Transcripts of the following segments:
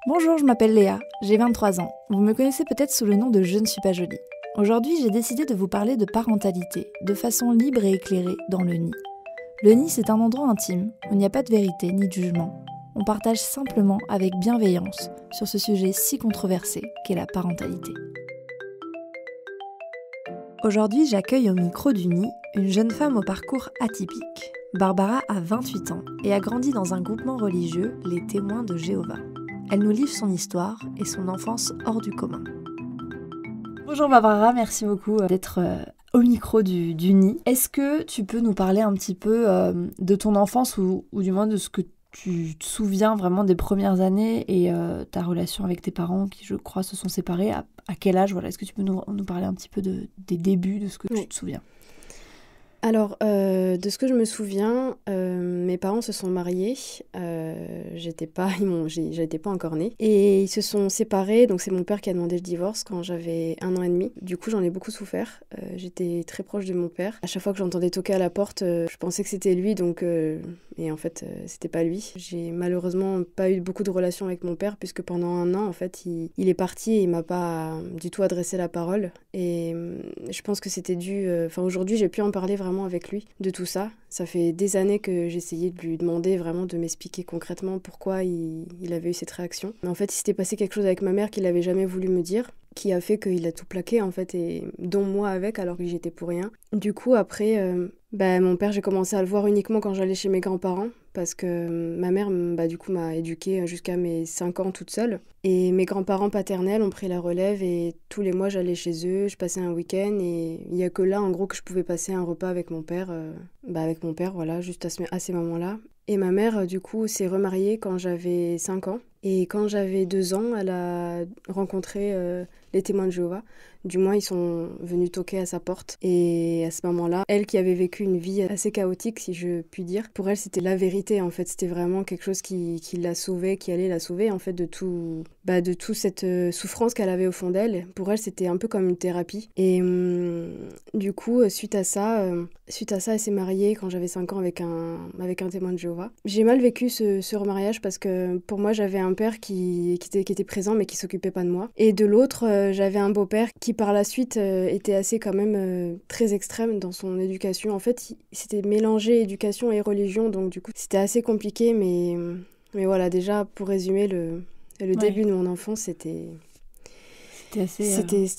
Bonjour, je m'appelle Léa, j'ai 23 ans. Vous me connaissez peut-être sous le nom de Je ne suis pas jolie. Aujourd'hui, j'ai décidé de vous parler de parentalité, de façon libre et éclairée, dans le nid. Le nid, c'est un endroit intime, où il n'y a pas de vérité ni de jugement. On partage simplement avec bienveillance sur ce sujet si controversé qu'est la parentalité. Aujourd'hui, j'accueille au micro du nid une jeune femme au parcours atypique. Barbara a 28 ans et a grandi dans un groupement religieux, les Témoins de Jéhovah. Elle nous livre son histoire et son enfance hors du commun. Bonjour Barbara, merci beaucoup d'être au micro du nid. Est-ce que tu peux nous parler un petit peu de ton enfance ou du moins de ce que tu te souviens vraiment des premières années et ta relation avec tes parents qui, je crois, se sont séparés. À quel âge voilà. Est-ce que tu peux nous parler un petit peu des débuts, de ce que tu te souviens? Alors, de ce que je me souviens, mes parents se sont mariés. J'étais pas encore née. Et ils se sont séparés, donc c'est mon père qui a demandé le divorce quand j'avais 1 an et demi. Du coup, j'en ai beaucoup souffert. J'étais très proche de mon père. À chaque fois que j'entendais toquer à la porte, je pensais que c'était lui, et en fait, c'était pas lui. J'ai malheureusement pas eu beaucoup de relations avec mon père, puisque pendant 1 an, en fait, il est parti et il m'a pas du tout adressé la parole. Et je pense que c'était dû... aujourd'hui, j'ai pu en parler vraiment avec lui de tout ça. Ça fait des années que j'essayais de lui demander vraiment de m'expliquer concrètement pourquoi il avait eu cette réaction. Mais en fait, il s'était passé quelque chose avec ma mère qu'il n'avait jamais voulu me dire, qui a fait qu'il a tout plaqué en fait, et dont moi avec, alors que j'y étais pour rien. Du coup, après, mon père, j'ai commencé à le voir uniquement quand j'allais chez mes grands-parents, parce que ma mère, du coup, m'a éduquée jusqu'à mes 5 ans toute seule. Et mes grands-parents paternels ont pris la relève et tous les mois, j'allais chez eux, je passais un week-end et il n'y a que là, en gros, que je pouvais passer un repas avec mon père, voilà, juste à ces moments-là. Et ma mère, du coup, s'est remariée quand j'avais 5 ans. Et quand j'avais 2 ans, elle a rencontré les Témoins de Jéhovah. Du moins, ils sont venus toquer à sa porte. Et à ce moment-là, elle qui avait vécu une vie assez chaotique, si je puis dire, pour elle, c'était la vérité, en fait. C'était vraiment quelque chose qui la sauvait, qui allait la sauver, en fait, de toute cette souffrance qu'elle avait au fond d'elle. Pour elle, c'était un peu comme une thérapie. Et du coup, suite à ça, elle s'est mariée quand j'avais 5 ans avec un témoin de Jéhovah. J'ai mal vécu ce remariage parce que pour moi, j'avais un père qui était présent mais qui s'occupait pas de moi. Et de l'autre, j'avais un beau-père qui par la suite était assez quand même très extrême dans son éducation. En fait, il s'était mélangé éducation et religion, donc du coup, c'était assez compliqué. Mais voilà, déjà, pour résumer, le début de mon enfance, c'était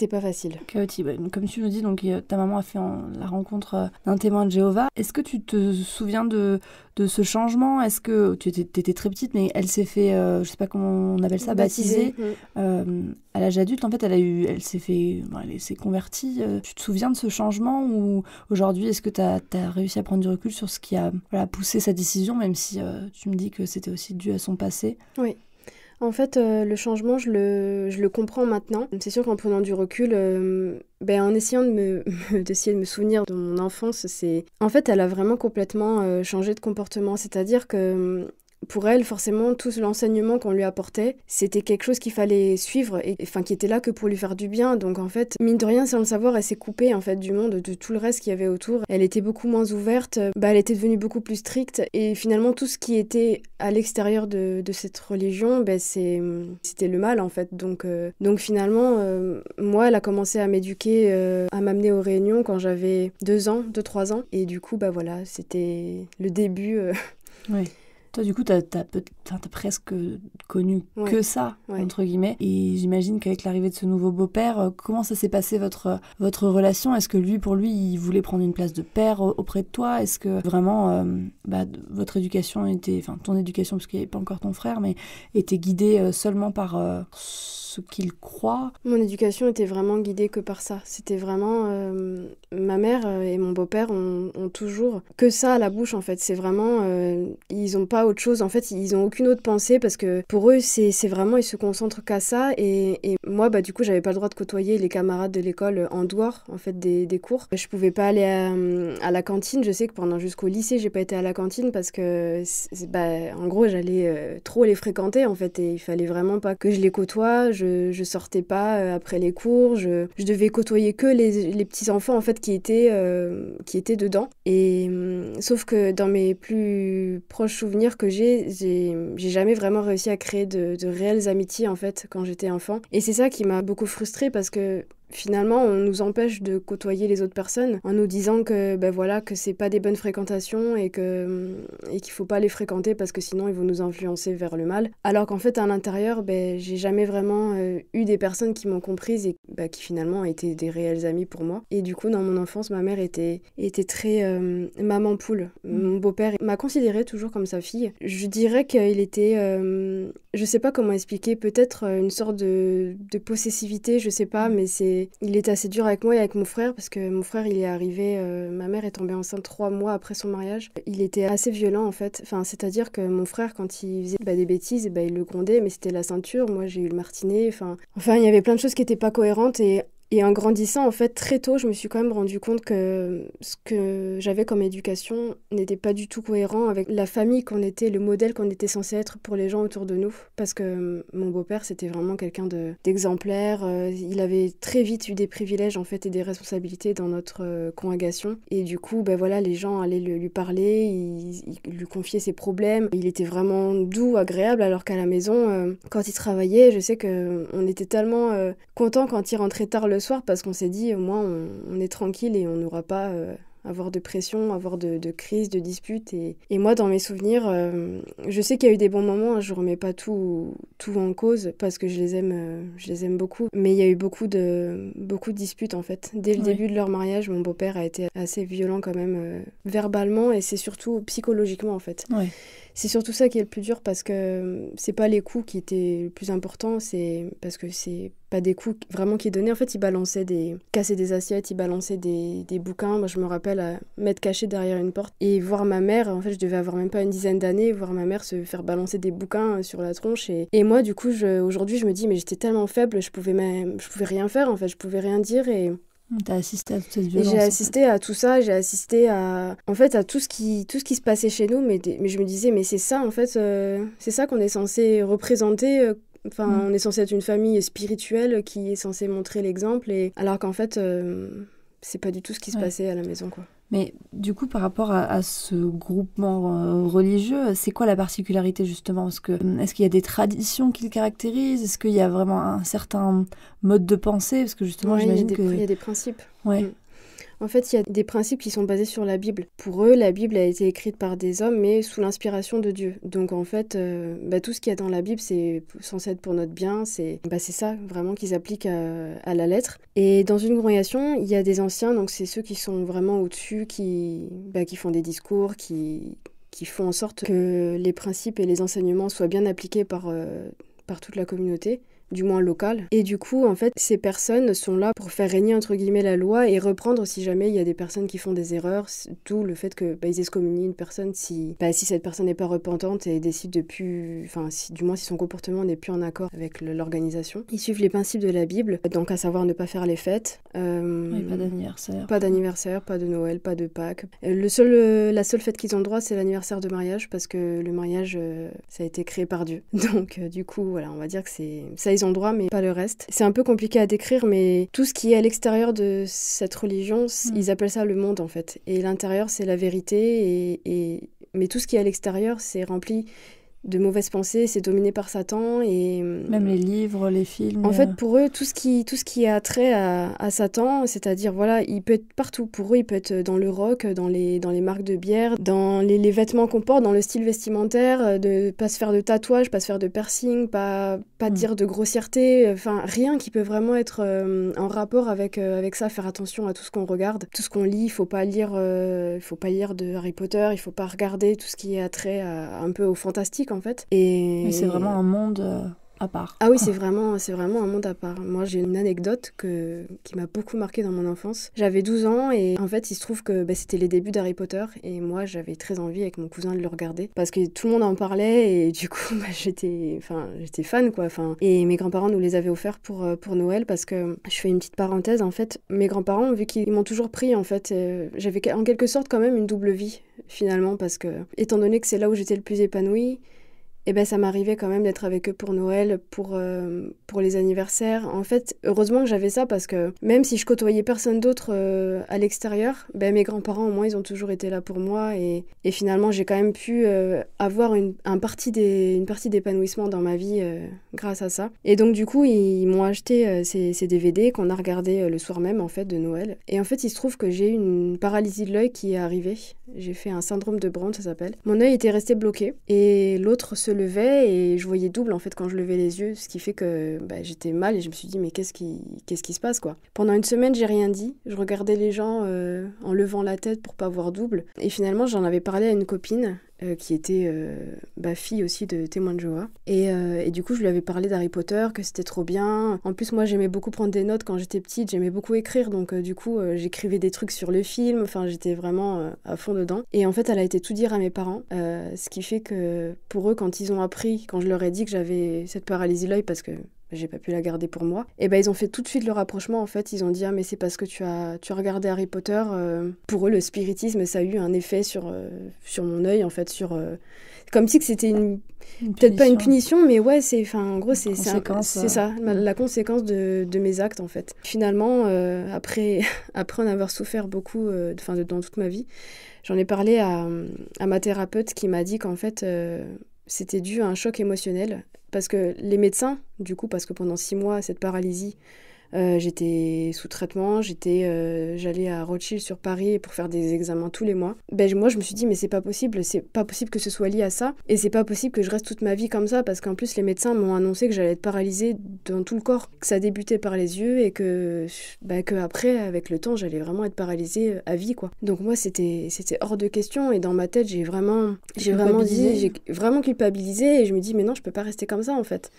pas facile. Chaotique. Comme tu nous dis, donc, ta maman a fait la rencontre d'un témoin de Jéhovah. Est-ce que tu te souviens de ce changement? Est-ce que tu étais très petite, mais elle s'est fait, je sais pas comment on appelle ça, baptisée à l'âge adulte? En fait, elle s'est convertie. Tu te souviens de ce changement ou aujourd'hui, est-ce que tu as réussi à prendre du recul sur ce qui a poussé sa décision, même si tu me dis que c'était aussi dû à son passé? Oui. En fait, le changement, je le comprends maintenant. C'est sûr qu'en prenant du recul, en essayant d'essayer de me souvenir de mon enfance, en fait, elle a vraiment complètement changé de comportement. C'est-à-dire que pour elle, forcément, tout l'enseignement qu'on lui apportait, c'était quelque chose qu'il fallait suivre et qui était là que pour lui faire du bien. Donc en fait, mine de rien, sans le savoir, elle s'est coupée en fait du monde, de tout le reste qu'il y avait autour. Elle était beaucoup moins ouverte, elle était devenue beaucoup plus stricte et finalement tout ce qui était à l'extérieur de cette religion, c'était le mal en fait. Donc finalement, moi, elle a commencé à m'éduquer, à m'amener aux réunions quand j'avais 2-3 ans. Et du coup, voilà, c'était le début. Oui. Toi, du coup, t'as presque connu que ça, entre guillemets. Et j'imagine qu'avec l'arrivée de ce nouveau beau-père, comment ça s'est passé votre relation? Est-ce que pour lui, il voulait prendre une place de père auprès de toi? Est-ce que vraiment, votre éducation ton éducation, parce qu'il n'y avait pas encore ton frère, mais était guidée seulement par ce qu'il croit? Mon éducation était vraiment guidée que par ça. C'était vraiment... ma mère et mon beau-père ont toujours que ça à la bouche, en fait. C'est vraiment... ils n'ont pas autre chose. En fait, ils n'ont aucune autre pensée parce que pour eux, c'est vraiment... Ils se concentrent qu'à ça. Et moi, du coup, j'avais pas le droit de côtoyer les camarades de l'école en dehors, en fait, des cours. Je pouvais pas aller à la cantine. Je sais que jusqu'au lycée, j'ai pas été à la cantine parce que, en gros, j'allais trop les fréquenter, en fait. Et il fallait vraiment pas que je les côtoie. Je sortais pas après les cours, je devais côtoyer que les petits enfants en fait qui étaient dedans. Et sauf que dans mes plus proches souvenirs, souvenirs que j'ai jamais vraiment réussi à créer de réelles amitiés, en fait, quand j'étais enfant. Et c'est ça qui m'a beaucoup frustrée parce que finalement, on nous empêche de côtoyer les autres personnes en nous disant que, voilà, que c'est pas des bonnes fréquentations et qu'il faut pas les fréquenter parce que sinon ils vont nous influencer vers le mal. Alors qu'en fait, à l'intérieur, j'ai jamais vraiment eu des personnes qui m'ont comprise et qui finalement étaient des réels amis pour moi. Et du coup, dans mon enfance, ma mère était très maman poule. Mon beau-père m'a considérée toujours comme sa fille. Je dirais qu'il était, je sais pas comment expliquer, peut-être une sorte de possessivité, je sais pas, mais il était assez dur avec moi et avec mon frère parce que mon frère, il est arrivé, ma mère est tombée enceinte 3 mois après son mariage. Il était assez violent en fait, c'est-à-dire que mon frère, quand il faisait des bêtises, il le grondait, mais c'était la ceinture, moi j'ai eu le martinet, enfin il y avait plein de choses qui étaient pas cohérentes et en grandissant, en fait, très tôt, je me suis quand même rendu compte que ce que j'avais comme éducation n'était pas du tout cohérent avec la famille qu'on était, le modèle qu'on était censé être pour les gens autour de nous. Parce que mon beau-père, c'était vraiment quelqu'un d'exemplaire. Il avait très vite eu des privilèges, en fait, et des responsabilités dans notre congrégation. Et du coup, voilà, les gens allaient lui parler, ils lui confiaient ses problèmes. Il était vraiment doux, agréable, alors qu'à la maison, quand il travaillait, je sais qu'on était tellement contents quand il rentrait tard le soir parce qu'on s'est dit, au moins, on est tranquille et on n'aura pas avoir de pression, avoir de crises, de disputes. Et moi, dans mes souvenirs, je sais qu'il y a eu des bons moments, hein, je remets pas tout en cause parce que je les aime beaucoup. Mais il y a eu beaucoup de disputes, en fait. Dès le début de leur mariage, mon beau-père a été assez violent quand même, verbalement, et c'est surtout psychologiquement, en fait. Ouais. C'est surtout ça qui est le plus dur parce que c'est pas les coups qui étaient le plus important, c'est parce que c'est pas des coups vraiment qui donnaient. En fait, il cassait des assiettes, il balançait des bouquins. Moi, je me rappelle m'être cachée derrière une porte et voir ma mère, en fait, je devais avoir même pas une dizaine d'années, voir ma mère se faire balancer des bouquins sur la tronche. Et moi, du coup, aujourd'hui, je me dis, mais j'étais tellement faible, je pouvais rien faire, en fait, je pouvais rien dire et... T'as assisté à toute cette violence. Et j'ai assisté à tout ça, j'ai assisté à tout ce qui se passait chez nous, mais je me disais, mais c'est ça en fait, c'est ça qu'on est censé représenter. On est censé être une famille spirituelle qui est censée montrer l'exemple, alors qu'en fait, c'est pas du tout ce qui se passait à la maison, quoi. Mais du coup, par rapport à ce groupement religieux, c'est quoi la particularité justement ? Est-ce qu'il y a des traditions qui le caractérisent ? Est-ce qu'il y a vraiment un certain mode de pensée ? Parce que justement, j'imagine il y a des principes. Ouais. En fait, il y a des principes qui sont basés sur la Bible. Pour eux, la Bible a été écrite par des hommes, mais sous l'inspiration de Dieu. Donc en fait, tout ce qu'il y a dans la Bible, c'est censé être pour notre bien. C'est ça, vraiment, qu'ils appliquent à la lettre. Et dans une congrégation, il y a des anciens, donc c'est ceux qui sont vraiment au-dessus, qui font des discours, qui font en sorte que les principes et les enseignements soient bien appliqués par toute la communauté, du moins locale. Et du coup, en fait, ces personnes sont là pour faire régner, entre guillemets, la loi et reprendre si jamais il y a des personnes qui font des erreurs, d'où le fait que ils excommunient une personne si cette personne n'est pas repentante et décide de plus... du moins si son comportement n'est plus en accord avec l'organisation. Ils suivent les principes de la Bible, donc à savoir ne pas faire les fêtes. Pas d'anniversaire. Pas d'anniversaire, pas de Noël, pas de Pâques. La seule fête qu'ils ont le droit, c'est l'anniversaire de mariage, parce que le mariage, ça a été créé par Dieu. Donc du coup, voilà, on va dire que c'est... Ça, ils ont le droit, mais pas le reste. C'est un peu compliqué à décrire, mais tout ce qui est à l'extérieur de cette religion, ils appellent ça le monde, en fait. Et l'intérieur, c'est la vérité, mais tout ce qui est à l'extérieur, c'est rempli de mauvaises pensées, c'est dominé par Satan et... Même les livres, les films... En fait, pour eux, tout ce qui a trait à Satan, c'est-à-dire, voilà, il peut être partout. Pour eux, il peut être dans le rock, dans les marques de bière, dans les vêtements qu'on porte, dans le style vestimentaire, de pas se faire de tatouages, pas se faire de piercing, pas dire de grossièreté, rien qui peut vraiment être en rapport avec ça, faire attention à tout ce qu'on regarde, tout ce qu'on lit, il faut pas lire de Harry Potter, il faut pas regarder tout ce qui a trait un peu au fantastique, en fait. Mais c'est vraiment un monde à part. Ah oui, c'est vraiment un monde à part. Moi, j'ai une anecdote qui m'a beaucoup marquée dans mon enfance. J'avais 12 ans et en fait, il se trouve que c'était les débuts d'Harry Potter et moi, j'avais très envie avec mon cousin de le regarder parce que tout le monde en parlait et du coup, j'étais fan, quoi. Et mes grands-parents nous les avaient offerts pour Noël parce que, je fais une petite parenthèse, en fait, mes grands-parents, vu qu'ils m'ont toujours pris, en fait, j'avais en quelque sorte quand même une double vie, finalement, parce que, étant donné que c'est là où j'étais le plus épanouie, Et ben ça m'arrivait quand même d'être avec eux pour Noël, pour les anniversaires. En fait, heureusement que j'avais ça parce que même si je côtoyais personne d'autre à l'extérieur, ben mes grands-parents au moins ils ont toujours été là pour moi et finalement j'ai quand même pu avoir une partie d'épanouissement dans ma vie grâce à ça. Et donc du coup ils m'ont acheté ces DVD qu'on a regardé le soir même en fait de Noël. Et en fait il se trouve que j'ai eu une paralysie de l'œil qui est arrivée. J'ai fait un syndrome de Brown, ça s'appelle. Mon œil était resté bloqué et l'autre se levait et je voyais double en fait quand je levais les yeux, ce qui fait que j'étais mal et je me suis dit mais qu'est-ce qui se passe quoi. Pendant une semaine j'ai rien dit, je regardais les gens en levant la tête pour pas voir double et finalement j'en avais parlé à une copine qui était fille aussi de témoin de Jéhovah. Et du coup, je lui avais parlé d'Harry Potter, que c'était trop bien. En plus, moi, j'aimais beaucoup prendre des notes quand j'étais petite, j'aimais beaucoup écrire, donc du coup, j'écrivais des trucs sur le film, enfin, j'étais vraiment à fond dedans. Et en fait, elle a été tout dire à mes parents, ce qui fait que pour eux, quand ils ont appris, quand je leur ai dit que j'avais cette paralysie de l'œil, parce que j'ai pas pu la garder pour moi. Et ils ont fait tout de suite le rapprochement en fait. Ils ont dit ah mais c'est parce que tu as regardé Harry Potter. Pour eux le spiritisme ça a eu un effet sur mon œil en fait comme si que c'était peut-être pas une punition mais ouais c'est en gros c'est ça la conséquence de mes actes en fait. Finalement après en avoir souffert beaucoup dans toute ma vie, j'en ai parlé à ma thérapeute qui m'a dit qu'en fait c'était dû à un choc émotionnel. Parce que les médecins, du coup, parce que pendant 6 mois, cette paralysie, j'étais sous traitement, j'allais à Rothschild sur Paris pour faire des examens tous les mois. Moi, je me suis dit, mais c'est pas possible que ce soit lié à ça, et c'est pas possible que je reste toute ma vie comme ça, parce qu'en plus, les médecins m'ont annoncé que j'allais être paralysée dans tout le corps, que ça débutait par les yeux, et que après, avec le temps, j'allais vraiment être paralysée à vie, quoi. Donc moi, c'était hors de question, et dans ma tête, j'ai vraiment culpabilisé, et je me dis, mais non, je peux pas rester comme ça, en fait.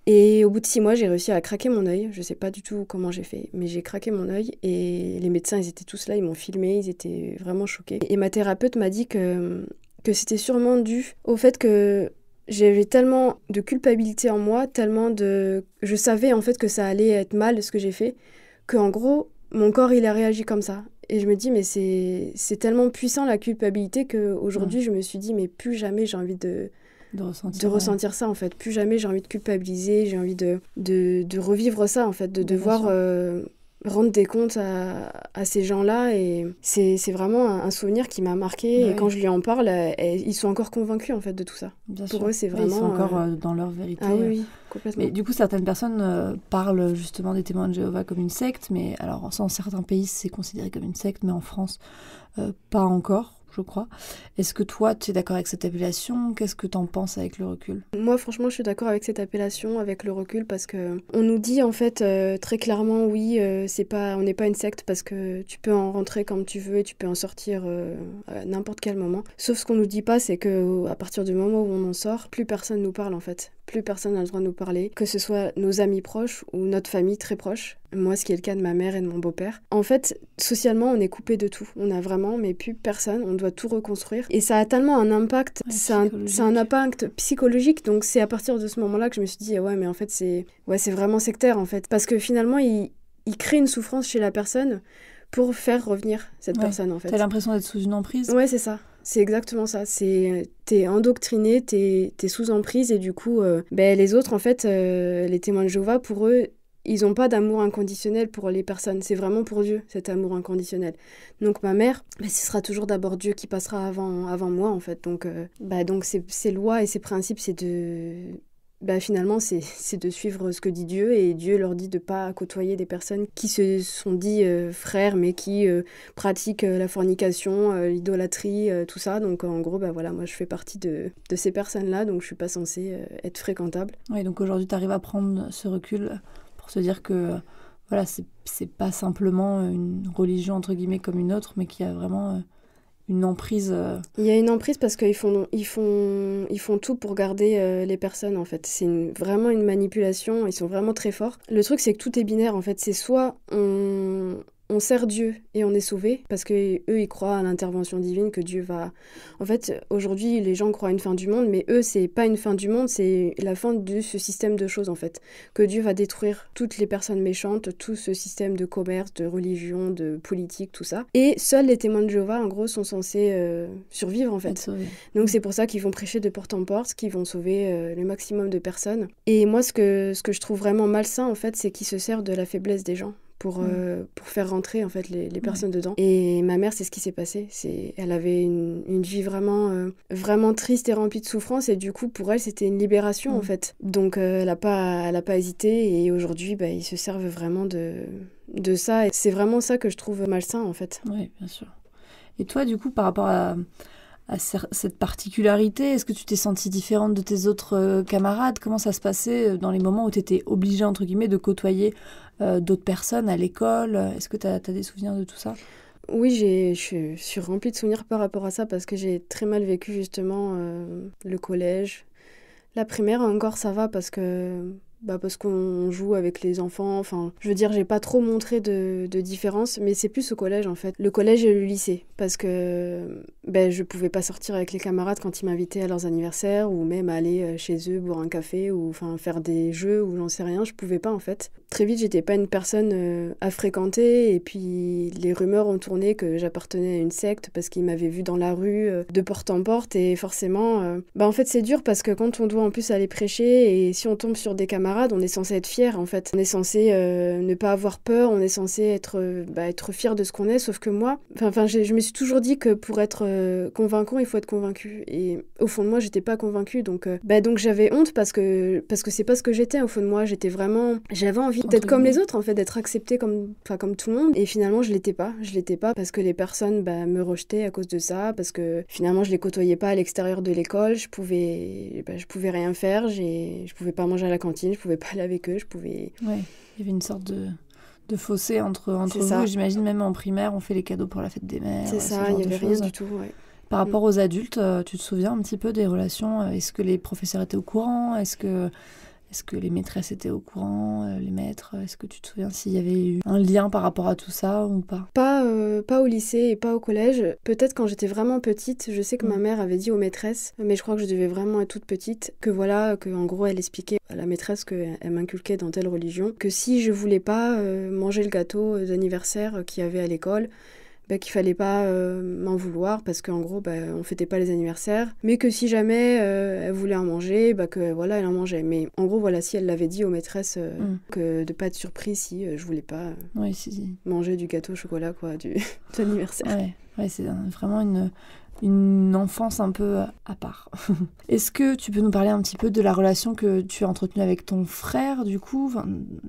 Et au bout de 6 mois, j'ai réussi à craquer mon œil. Je sais pas du tout comment j'ai fait, mais j'ai craqué mon œil. Et les médecins, ils étaient tous là, ils m'ont filmé, ils étaient vraiment choqués. Et ma thérapeute m'a dit que c'était sûrement dû au fait que j'avais tellement de culpabilité en moi, je savais en fait que ça allait être mal ce que j'ai fait, qu'en gros, mon corps, il a réagi comme ça. Et je me dis, mais c'est tellement puissant la culpabilité qu'aujourd'hui, je me suis dit, mais plus jamais j'ai envie de ressentir ça en fait. Plus jamais j'ai envie de culpabiliser, j'ai envie de revivre ça en fait, de devoir rendre des comptes à ces gens-là. Et c'est vraiment un souvenir qui m'a marqué. Et quand je lui en parle, ils sont encore convaincus en fait de tout ça. Pour eux, c'est vraiment... Ils sont encore dans leur vérité. Ah oui, complètement. Mais du coup, certaines personnes parlent justement des témoins de Jéhovah comme une secte, mais alors dans certains pays, c'est considéré comme une secte, mais en France, pas encore. Je crois. Est-ce que toi, tu es d'accord avec cette appellation ? Qu'est-ce que tu en penses avec le recul ? Moi, franchement, je suis d'accord avec cette appellation, avec le recul, parce que on nous dit en fait très clairement, oui, on n'est pas une secte parce que tu peux en rentrer comme tu veux et tu peux en sortir à n'importe quel moment. Sauf ce qu'on nous dit pas, c'est que à partir du moment où on en sort, plus personne nous parle en fait. Plus personne n'a le droit de nous parler, que ce soit nos amis proches ou notre famille très proche. Moi, ce qui est le cas de ma mère et de mon beau-père. En fait, socialement, on est coupé de tout. On a vraiment, mais plus personne. On doit tout reconstruire. Et ça a tellement un impact. C'est un impact psychologique. Donc, c'est à partir de ce moment-là que je me suis dit, ouais, mais en fait, c'est vraiment sectaire, en fait. Parce que finalement, il crée une souffrance chez la personne pour faire revenir cette personne, en fait. T'as l'impression d'être sous une emprise ? Ouais, c'est ça. C'est exactement ça. T'es endoctriné, t'es sous emprise et du coup, les autres, en fait, les témoins de Jéhovah, pour eux, ils n'ont pas d'amour inconditionnel pour les personnes. C'est vraiment pour Dieu, cet amour inconditionnel. Donc ma mère, ce sera toujours d'abord Dieu qui passera avant moi, en fait. Donc ces lois et ces principes, c'est finalement, c'est de suivre ce que dit Dieu, et Dieu leur dit de ne pas côtoyer des personnes qui se sont dit frères, mais qui pratiquent la fornication, l'idolâtrie, tout ça. Donc en gros, moi je fais partie de ces personnes-là, donc je ne suis pas censée être fréquentable. Oui, donc aujourd'hui, tu arrives à prendre ce recul pour se dire que voilà, c'est pas simplement une religion, entre guillemets, comme une autre, mais qu'il y a vraiment... une emprise. Il y a une emprise parce qu'ils font tout pour garder les personnes, en fait. C'est vraiment une manipulation, ils sont vraiment très forts. Le truc, c'est que tout est binaire, en fait. C'est soit on on sert Dieu et on est sauvé, parce que eux ils croient à l'intervention divine, que Dieu va... En fait, aujourd'hui, les gens croient à une fin du monde, mais eux, c'est pas une fin du monde, c'est la fin de ce système de choses, en fait. Que Dieu va détruire toutes les personnes méchantes, tout ce système de commerce, de religion, de politique, tout ça. Et seuls les témoins de Jéhovah, en gros, sont censés survivre, en fait. Donc c'est pour ça qu'ils vont prêcher de porte en porte, qu'ils vont sauver le maximum de personnes. Et moi, ce que je trouve vraiment malsain, en fait, c'est qu'ils se servent de la faiblesse des gens pour faire rentrer en fait les personnes dedans. Et ma mère, c'est ce qui s'est passé. Elle avait une vie vraiment triste et remplie de souffrance, et du coup pour elle c'était une libération en fait. Donc elle a pas hésité, et aujourd'hui ils se servent vraiment de ça, et c'est vraiment ça que je trouve malsain en fait. Oui, bien sûr. Et toi du coup par rapport à cette particularité, est-ce que tu t'es sentie différente de tes autres camarades? Comment ça se passait dans les moments où tu étais obligée, entre guillemets, de côtoyer d'autres personnes à l'école? Est-ce que tu as des souvenirs de tout ça? Oui, je suis remplie de souvenirs par rapport à ça, parce que j'ai très mal vécu justement le collège. La primaire encore ça va, parce qu'on joue avec les enfants, enfin, je veux dire, j'ai pas trop montré de différence, mais c'est plus au collège en fait. Le collège et le lycée, parce que je pouvais pas sortir avec les camarades quand ils m'invitaient à leurs anniversaires, ou même aller chez eux boire un café, ou enfin faire des jeux, ou j'en sais rien, je pouvais pas en fait. Très vite, j'étais pas une personne à fréquenter, et puis les rumeurs ont tourné que j'appartenais à une secte, parce qu'ils m'avaient vue dans la rue, de porte en porte, et forcément, en fait c'est dur, parce que quand on doit en plus aller prêcher, et si on tombe sur des camarades, on est censé être fier en fait. On est censé ne pas avoir peur, on est censé être fier de ce qu'on est, sauf que moi, je me suis toujours dit que pour être convaincant, il faut être convaincu. Et au fond de moi, j'étais pas convaincue, donc j'avais honte, parce que c'est pas ce que j'étais au fond de moi. J'avais envie d'être comme les autres en fait, d'être acceptée comme tout le monde. Et finalement, je l'étais pas parce que les personnes me rejetaient à cause de ça, parce que finalement, je les côtoyais pas à l'extérieur de l'école. Je pouvais rien faire, je pouvais pas manger à la cantine, je pouvais pas aller avec eux, Ouais, il y avait une sorte de fossé entre vous. Ça. J'imagine même en primaire, on fait les cadeaux pour la fête des mères. C'est ça, il n'y avait rien du tout. Ouais. Par rapport aux adultes, tu te souviens un petit peu des relations? Est-ce que les professeurs étaient au courant? Est-ce que les maîtresses étaient au courant, les maîtres? Est-ce que tu te souviens s'il y avait eu un lien par rapport à tout ça ou pas? Pas au lycée et pas au collège. Peut-être quand j'étais vraiment petite, je sais que ma mère avait dit aux maîtresses, mais je crois que je devais vraiment être toute petite, que en gros elle expliquait à la maîtresse qu'elle m'inculquait dans telle religion, que si je voulais pas manger le gâteau d'anniversaire qu'il y avait à l'école, qu'il fallait pas m'en vouloir, parce qu'en gros on fêtait pas les anniversaires, mais que si jamais elle voulait en manger, elle en mangeait. Mais en gros si elle l'avait dit aux maîtresses, que de pas être surprise si je voulais pas manger du gâteau au chocolat de l'anniversaire. Ouais, c'est vraiment une enfance un peu à part. Est-ce que tu peux nous parler un petit peu de la relation que tu as entretenue avec ton frère, du coup?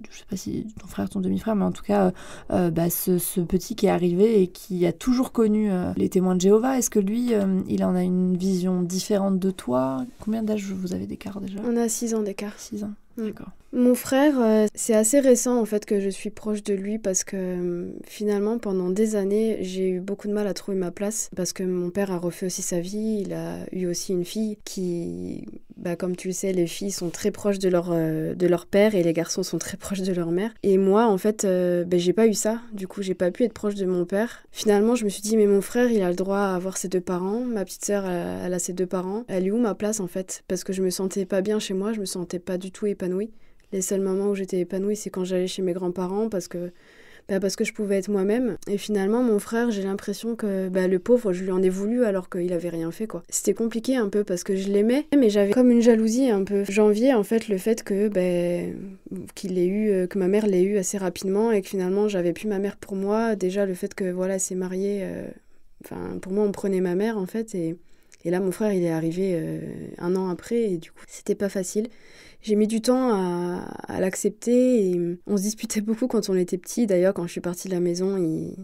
Je sais pas si ton frère, ton demi-frère, mais en tout cas, ce petit qui est arrivé et qui a toujours connu les témoins de Jéhovah. Est-ce que lui, il en a une vision différente de toi? Combien d'âge vous avez d'écart déjà? On a 6 ans d'écart. 6 ans, d'accord. Mon frère, c'est assez récent en fait que je suis proche de lui, parce que finalement pendant des années j'ai eu beaucoup de mal à trouver ma place, parce que mon père a refait aussi sa vie. Il a eu aussi une fille qui, comme tu le sais, les filles sont très proches de leur père, et les garçons sont très proches de leur mère. Et moi en fait j'ai pas eu ça, du coup j'ai pas pu être proche de mon père. Finalement je me suis dit, mais mon frère il a le droit à avoir ses 2 parents, ma petite sœur elle a ses 2 parents, elle est où ma place en fait? Parce que je me sentais pas bien chez moi, je me sentais pas du tout épanouie. Les seuls moments où j'étais épanouie, c'est quand j'allais chez mes grands-parents, parce que je pouvais être moi-même. Et finalement, mon frère, j'ai l'impression que le pauvre, je lui en ai voulu alors qu'il avait rien fait, quoi. C'était compliqué un peu, parce que je l'aimais, mais j'avais comme une jalousie un peu. J'enviais en fait le fait que que ma mère l'ait eu assez rapidement, et que finalement j'avais plus ma mère pour moi. Déjà le fait que elle s'est mariée, pour moi on prenait ma mère en fait, et là mon frère il est arrivé 1 an après, et du coup c'était pas facile. J'ai mis du temps à l'accepter, et on se disputait beaucoup quand on était petits. D'ailleurs, quand je suis partie de la maison,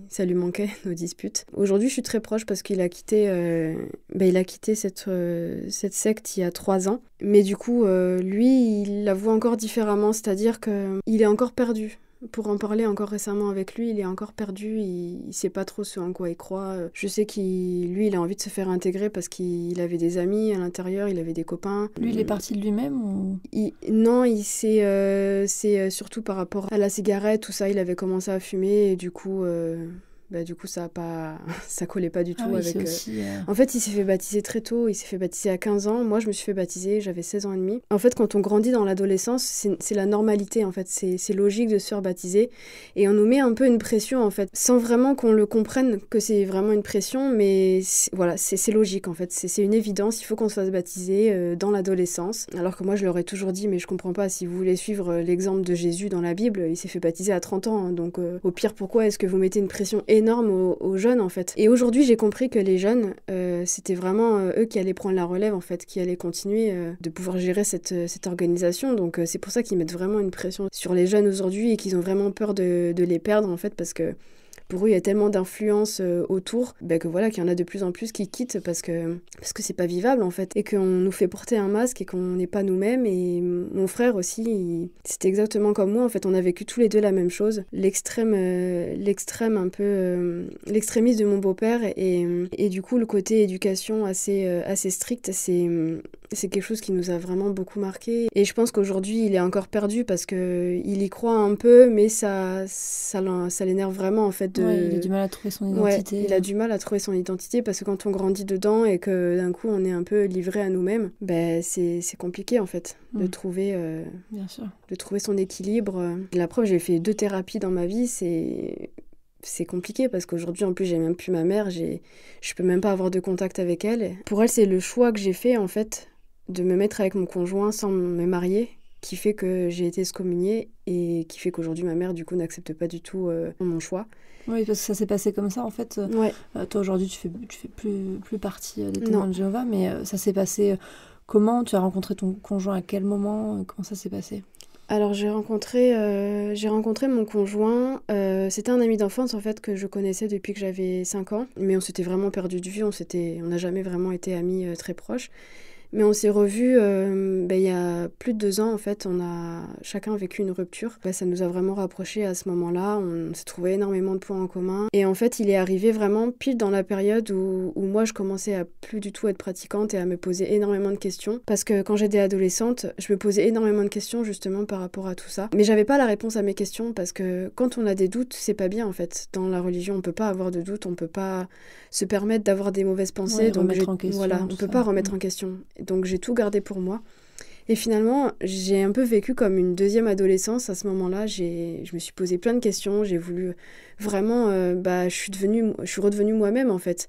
ça lui manquait, nos disputes. Aujourd'hui, je suis très proche, parce qu'il a quitté, cette secte il y a 3 ans. Mais du coup, lui, il la voit encore différemment, c'est-à-dire qu'il est encore perdu. pour en parler encore récemment avec lui, il est encore perdu, il sait pas trop ce en quoi il croit. Je sais qu'il a envie de se faire intégrer parce qu'il avait des amis à l'intérieur, il avait des copains. Lui, il est parti de lui-même ou... Non, c'est surtout par rapport à la cigarette, tout ça, il avait commencé à fumer et du coup ça a pas ça collait pas du tout oui, avec aussi, En fait, il s'est fait baptiser très tôt, il s'est fait baptiser à 15 ans. Moi, je me suis fait baptiser, j'avais 16 ans et demi. En fait, quand on grandit dans l'adolescence, c'est la normalité en fait, c'est logique de se faire baptiser et on nous met un peu une pression en fait, sans vraiment qu'on le comprenne que c'est vraiment une pression, mais voilà, c'est logique en fait, c'est une évidence, il faut qu'on se fasse baptiser dans l'adolescence. Alors que moi, je leur ai toujours dit mais je comprends pas, si vous voulez suivre l'exemple de Jésus dans la Bible, il s'est fait baptiser à 30 ans, hein, donc au pire, pourquoi est-ce que vous mettez une pression énorme aux jeunes en fait. Et aujourd'hui j'ai compris que les jeunes c'était vraiment eux qui allaient prendre la relève en fait, qui allaient continuer de pouvoir gérer cette organisation, donc c'est pour ça qu'ils mettent vraiment une pression sur les jeunes aujourd'hui et qu'ils ont vraiment peur de les perdre en fait, parce que pour eux, il y a tellement d'influence autour que voilà, qu'il y en a de plus en plus qui quittent parce que c'est pas vivable en fait, et qu'on nous fait porter un masque et qu'on n'est pas nous-mêmes. Et mon frère aussi, c'était exactement comme moi en fait, on a vécu tous les deux la même chose, l'extrémisme de mon beau-père et du coup le côté éducation assez strict, c'est quelque chose qui nous a vraiment beaucoup marqué. Et je pense qu'aujourd'hui, il est encore perdu parce qu'il y croit un peu, mais ça l'énerve vraiment en fait. Ouais, il a du mal à trouver son identité. Ouais, il a du mal à trouver son identité parce que quand on grandit dedans et que d'un coup on est un peu livré à nous-mêmes, c'est compliqué en fait de trouver Bien sûr. De trouver son équilibre. La preuve, j'ai fait 2 thérapies dans ma vie, c'est compliqué parce qu'aujourd'hui en plus j'ai même plus ma mère, je peux même pas avoir de contact avec elle. Pour elle, c'est le choix que j'ai fait en fait de me mettre avec mon conjoint sans me marier qui fait que j'ai été excommuniée et qui fait qu'aujourd'hui ma mère du coup n'accepte pas du tout mon choix. Oui, parce que ça s'est passé comme ça en fait. Ouais. Toi aujourd'hui tu fais plus partie des témoins de Jéhovah, mais ça s'est passé comment? Tu as rencontré ton conjoint à quel moment? Comment ça s'est passé? Alors j'ai rencontré mon conjoint, c'était un ami d'enfance en fait que je connaissais depuis que j'avais 5 ans, mais on s'était vraiment perdu de vue, on n'a jamais vraiment été amis très proches. Mais on s'est revus il y a plus de 2 ans en fait, on a chacun vécu une rupture. Ça nous a vraiment rapprochés à ce moment-là, on s'est trouvé énormément de points en commun. Et en fait il est arrivé vraiment pile dans la période où moi je commençais à plus du tout être pratiquante et à me poser énormément de questions. Parce que quand j'étais adolescente, je me posais énormément de questions justement par rapport à tout ça. Mais j'avais pas la réponse à mes questions parce que quand on a des doutes, c'est pas bien en fait. Dans la religion, on peut pas avoir de doutes, on peut pas se permettre d'avoir des mauvaises pensées. Ouais, donc remettre en question, voilà, on peut pas remettre en question. Donc j'ai tout gardé pour moi. Et finalement, j'ai un peu vécu comme une deuxième adolescence. À ce moment-là, je me suis posé plein de questions. J'ai voulu vraiment... je suis redevenue moi-même, en fait.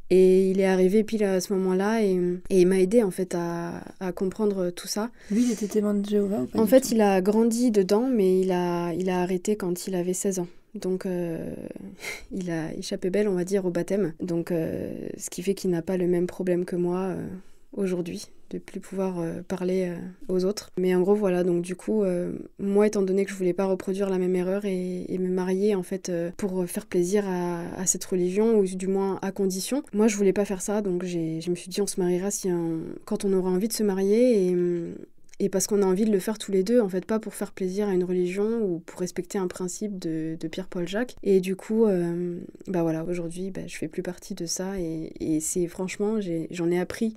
Et il est arrivé pile à ce moment-là et il m'a aidé en fait, à comprendre tout ça. Lui, il était témoin de Jéhovah ou pas? En fait, il a grandi dedans, mais il a arrêté quand il avait 16 ans. Donc, il a échappé belle, on va dire, au baptême. Donc, ce qui fait qu'il n'a pas le même problème que moi aujourd'hui, de plus pouvoir parler aux autres. Mais en gros, voilà, donc du coup, moi, étant donné que je voulais pas reproduire la même erreur et me marier, en fait, pour faire plaisir à cette religion, ou du moins à condition, moi, je voulais pas faire ça, donc je me suis dit, on se mariera quand on aura envie de se marier, et parce qu'on a envie de le faire tous les deux, en fait, pas pour faire plaisir à une religion ou pour respecter un principe de Pierre-Paul Jacques. Et du coup, voilà, aujourd'hui, je fais plus partie de ça, et c'est franchement, j'en ai appris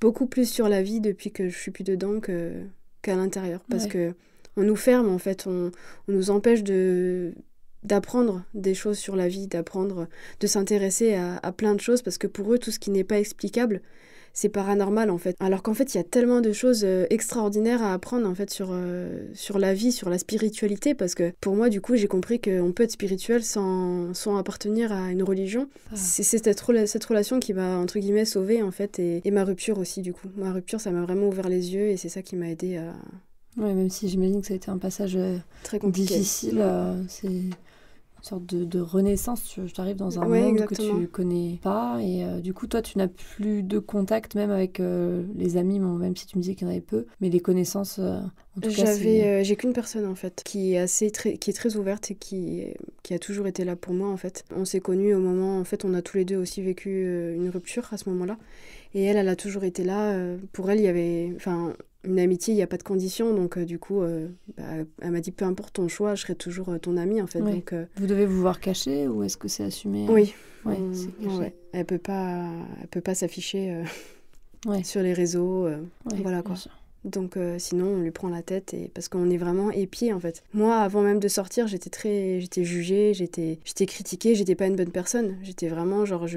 beaucoup plus sur la vie depuis que je suis plus dedans qu'à l'intérieur. Parce que on nous ferme, en fait, on nous empêche d'apprendre des choses sur la vie, de s'intéresser à plein de choses, parce que pour eux, tout ce qui n'est pas explicable, c'est paranormal en fait. Alors qu'en fait, il y a tellement de choses extraordinaires à apprendre en fait sur la vie, sur la spiritualité, parce que pour moi, du coup, j'ai compris qu'on peut être spirituel sans appartenir à une religion. Ah. C'est cette relation qui m'a, entre guillemets, sauvée en fait, et ma rupture aussi, du coup. Ma rupture, ça m'a vraiment ouvert les yeux et c'est ça qui m'a aidée à... Ouais, même si j'imagine que ça a été un passage très compliqué. Difficile, c'est... sorte de renaissance, tu arrives dans un monde exactement. Que tu connais pas et du coup toi tu n'as plus de contact même avec les amis, même si tu me disais qu'il y en avait peu, mais les connaissances en tout cas j'ai qu'une personne en fait qui est très ouverte et qui a toujours été là pour moi en fait. On s'est connus au moment, en fait on a tous les deux aussi vécu une rupture à ce moment-là, et elle a toujours été là. Pour elle il y avait, enfin une amitié, il n'y a pas de conditions, donc du coup, elle m'a dit peu importe ton choix, je serai toujours ton amie en fait. Oui. Donc, vous devez vous voir caché ou est-ce que c'est assumé? Oui. Ouais, c'est caché. Ouais. Elle peut pas s'afficher Ouais. sur les réseaux. Voilà quoi. Bien sûr. Donc sinon on lui prend la tête parce qu'on est vraiment épiés en fait. Moi avant même de sortir j'étais jugée, j'étais critiquée, j'étais pas une bonne personne. J'étais vraiment genre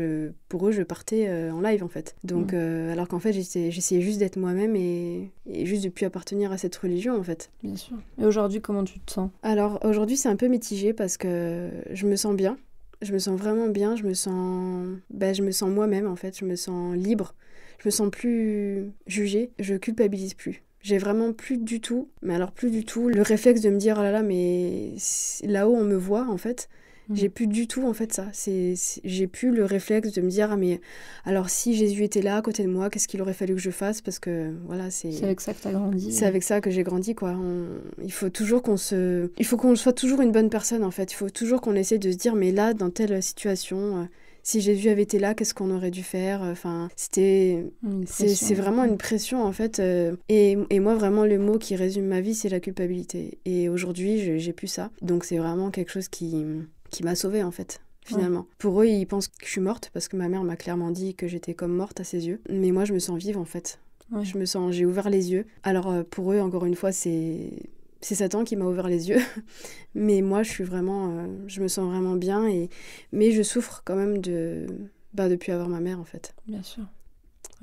pour eux je partais en live en fait. Donc alors qu'en fait j'essayais juste d'être moi-même et juste de plus appartenir à cette religion en fait. Bien sûr. Et aujourd'hui comment tu te sens? Alors aujourd'hui c'est un peu mitigé parce que je me sens bien. Je me sens vraiment bien, je me sens moi-même en fait, je me sens libre. Je me sens plus jugée, je culpabilise plus. J'ai vraiment plus du tout le réflexe de me dire oh là là mais là-haut on me voit en fait. J'ai plus du tout en fait ça. J'ai plus le réflexe de me dire ah mais alors si Jésus était là à côté de moi, qu'est-ce qu'il aurait fallu que je fasse parce que voilà c'est avec ça que t'as grandi. C'est avec ça que j'ai grandi quoi. Il faut qu'on soit toujours une bonne personne en fait. Il faut toujours qu'on essaie de se dire mais là dans telle situation si Jésus avait été là, qu'est-ce qu'on aurait dû faire? Enfin, c'est vraiment une pression en fait. Et moi vraiment le mot qui résume ma vie, c'est la culpabilité. Et aujourd'hui, j'ai plus ça. Donc c'est vraiment quelque chose qui m'a sauvée en fait. Finalement. Ouais. Pour eux, ils pensent que je suis morte parce que ma mère m'a clairement dit que j'étais comme morte à ses yeux. Mais moi, je me sens vive en fait. Ouais. J'ai ouvert les yeux. Alors pour eux, encore une fois, c'est Satan qui m'a ouvert les yeux. Mais moi, je me sens vraiment bien. Mais je souffre quand même de plus avoir ma mère, en fait. Bien sûr.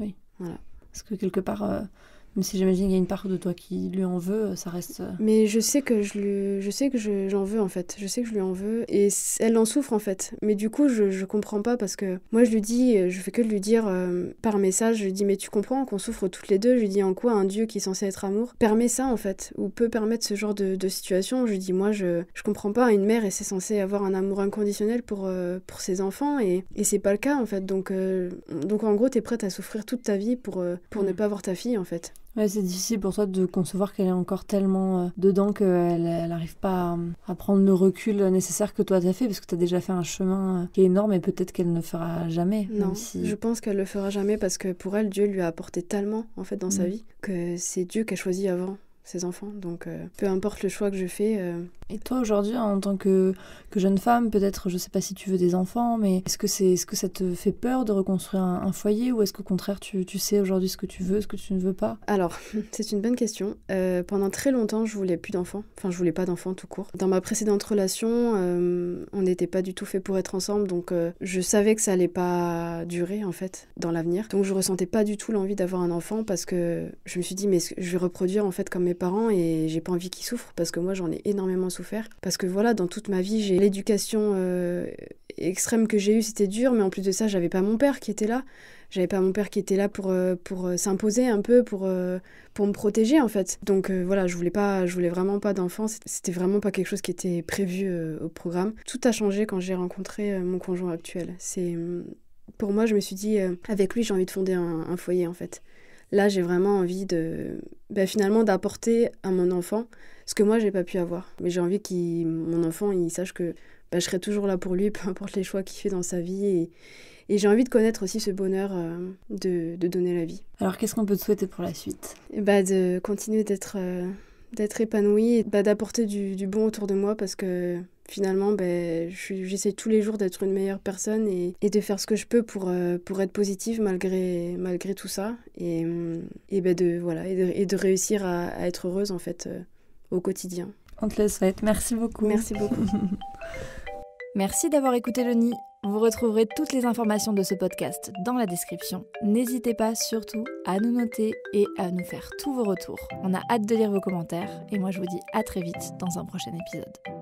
Oui. Voilà. Parce que quelque part, même si j'imagine qu'il y a une part de toi qui lui en veut, ça reste... Mais je sais que j'en veux, en fait. Je sais que je lui en veux. Et elle en souffre, en fait. Mais du coup, je comprends pas parce que moi, je fais que de lui dire par message, je lui dis, mais tu comprends qu'on souffre toutes les deux? Je lui dis, en quoi un Dieu qui est censé être amour permet ça, en fait? Ou peut permettre ce genre de situation? Je lui dis, moi, je comprends pas. Une mère, c'est censé avoir un amour inconditionnel pour ses enfants. Et c'est pas le cas, en fait. Donc en gros, t'es prête à souffrir toute ta vie pour ne pas voir ta fille, en fait. Ouais, c'est difficile pour toi de concevoir qu'elle est encore tellement dedans qu'elle n'arrive pas à prendre le recul nécessaire que toi t'as fait, parce que t'as déjà fait un chemin qui est énorme et peut-être qu'elle ne fera jamais. Non, je pense qu'elle le fera jamais parce que pour elle, Dieu lui a apporté tellement en fait dans sa vie que c'est Dieu qui a choisi avant ses enfants. Donc peu importe le choix que je fais. Et toi aujourd'hui, en tant que jeune femme, peut-être, je sais pas si tu veux des enfants, mais est-ce que ça te fait peur de reconstruire un foyer, ou est-ce qu'au contraire tu sais aujourd'hui ce que tu veux, ce que tu ne veux pas? Alors, c'est une bonne question. Pendant très longtemps, je voulais plus d'enfants. Enfin, je voulais pas d'enfants tout court. Dans ma précédente relation, on n'était pas du tout fait pour être ensemble, donc je savais que ça allait pas durer en fait dans l'avenir. Donc je ressentais pas du tout l'envie d'avoir un enfant parce que je me suis dit mais je vais reproduire en fait comme mes parents et j'ai pas envie qu'ils souffrent parce que moi j'en ai énormément souffert. Parce que voilà, dans toute ma vie, j'ai l'éducation extrême que j'ai eue, c'était dur, mais en plus de ça, j'avais pas mon père qui était là. J'avais pas mon père qui était là pour s'imposer un peu, pour me protéger en fait. Donc voilà, je voulais vraiment pas d'enfant. C'était vraiment pas quelque chose qui était prévu au programme. Tout a changé quand j'ai rencontré mon conjoint actuel. Pour moi, je me suis dit, avec lui, j'ai envie de fonder un foyer en fait. Là, j'ai vraiment envie finalement d'apporter à mon enfant ce que moi, j'ai pas pu avoir. Mais j'ai envie que mon enfant, il sache que je serai toujours là pour lui, peu importe les choix qu'il fait dans sa vie. Et j'ai envie de connaître aussi ce bonheur de donner la vie. Alors, qu'est-ce qu'on peut te souhaiter pour la suite? De continuer d'être épanouie, et d'apporter du bon autour de moi parce que finalement, j'essaie tous les jours d'être une meilleure personne et de faire ce que je peux pour être positive malgré tout ça et de réussir à être heureuse en fait au quotidien. On te le souhaite. Merci beaucoup. Merci beaucoup. Merci d'avoir écouté le Nid. Vous retrouverez toutes les informations de ce podcast dans la description. N'hésitez pas surtout à nous noter et à nous faire tous vos retours. On a hâte de lire vos commentaires et moi je vous dis à très vite dans un prochain épisode.